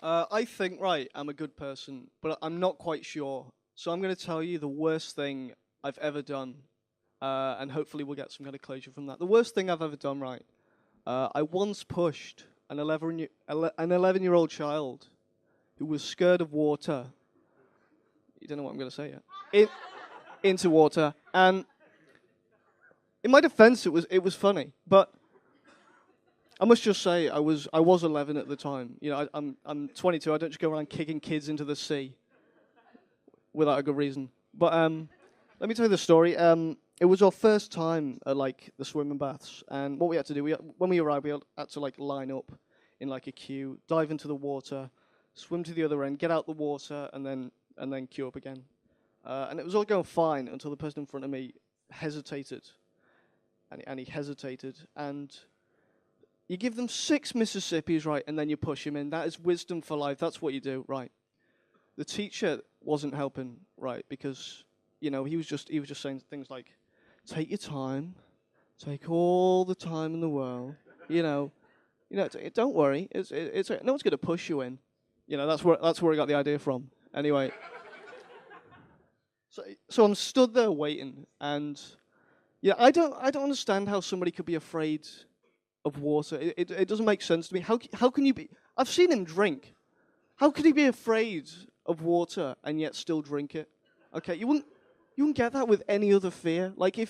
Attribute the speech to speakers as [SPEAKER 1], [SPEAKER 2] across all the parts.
[SPEAKER 1] I think, right, I'm a good person, but I'm not quite sure. So I'm going to tell you the worst thing I've ever done, and hopefully we'll get some kind of closure from that. The worst thing I've ever done, right? I once pushed an 11-year-old child who was scared of water. You don't know what I'm going to say yet. Into water, and in my defense, it was funny, but I must just say I was 11 at the time. You know, I'm 22. I don't just go around kicking kids into the sea without a good reason. But let me tell you the story. It was our first time at like the swimming baths, and what we had to do, when we arrived, we had to like line up in like a queue, dive into the water, swim to the other end, get out the water, and then queue up again. And it was all going fine until the person in front of me hesitated, and he hesitated, and you give them 6 Mississippis, right, and then you push him in. That is wisdom for life. That's what you do, right? The teacher wasn't helping, right, because he was just saying things like, "Take your time, take all the time in the world, don't worry, it's no one's gonna push you in." That's where I got the idea from. Anyway, so I'm stood there waiting, and I don't understand how somebody could be afraid of water. It doesn't make sense to me. How can you be? I've seen him drink. How could he be afraid of water and yet still drink it? Okay, you wouldn't get that with any other fear. Like a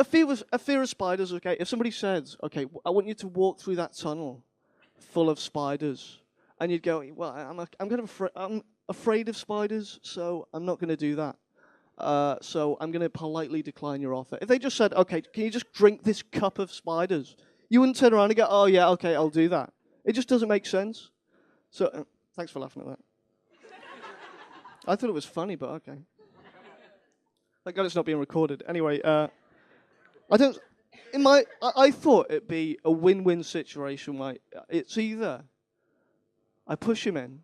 [SPEAKER 1] fear of spiders. Okay, if somebody said, "Okay, I want you to walk through that tunnel full of spiders," and you'd go, "Well, I'm afraid of spiders, so I'm not going to do that. So I'm going to politely decline your offer." If they just said, "Okay, can you just drink this cup of spiders?" You wouldn't turn around and go, "Oh yeah, okay, I'll do that." It just doesn't make sense. So thanks for laughing at that. I thought it was funny, but okay. Thank God it's not being recorded. Anyway, I don't. I thought it'd be a win-win situation. Right, it's either I push him in,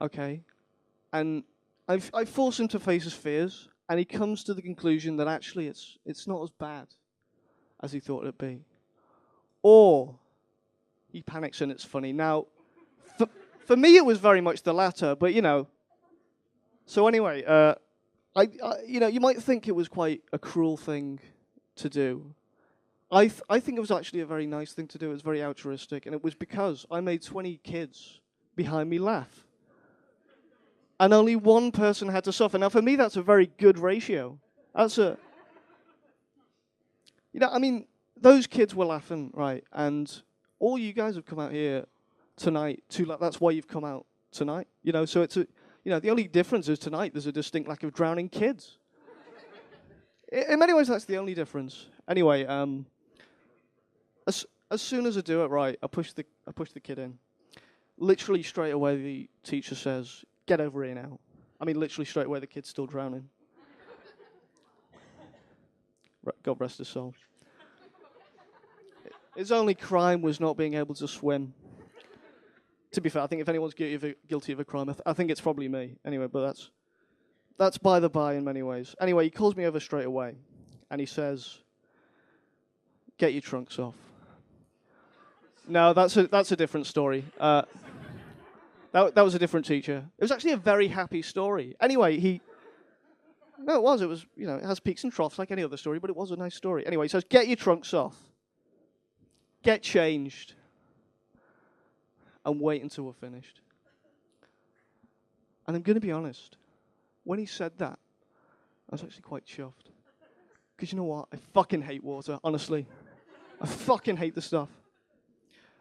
[SPEAKER 1] okay, and I force him to face his fears, and he comes to the conclusion that actually it's not as bad as he thought it'd be, or he panics and it's funny. Now, for me, it was very much the latter, but So anyway, you might think it was quite a cruel thing to do. I think it was actually a very nice thing to do. It was very altruistic, and it was because I made 20 kids behind me laugh. And only one person had to suffer. Now, for me, that's a very good ratio. Those kids were laughing, right? And all you guys have come out here tonight that's why you've come out tonight. So it's the only difference is tonight there's a distinct lack of drowning kids. In many ways, that's the only difference. Anyway, as soon as I do it right, I push the kid in. Literally straight away, the teacher says, "Get over here now." I mean, literally straight away, the kid's still drowning. God rest his soul. His only crime was not being able to swim. To be fair, I think if anyone's guilty of a crime, I think it's probably me. Anyway, but that's by the by in many ways. Anyway, he calls me over straight away, and he says, "Get your trunks off." No, that's a different story. That was a different teacher. It was actually a very happy story. Anyway, no, it was. It was, it has peaks and troughs like any other story, but it was a nice story. Anyway, he says, "Get your trunks off. Get changed. And wait until we're finished." And I'm going to be honest. When he said that, I was actually quite chuffed. Because you know what? I fucking hate water, honestly. I fucking hate the stuff.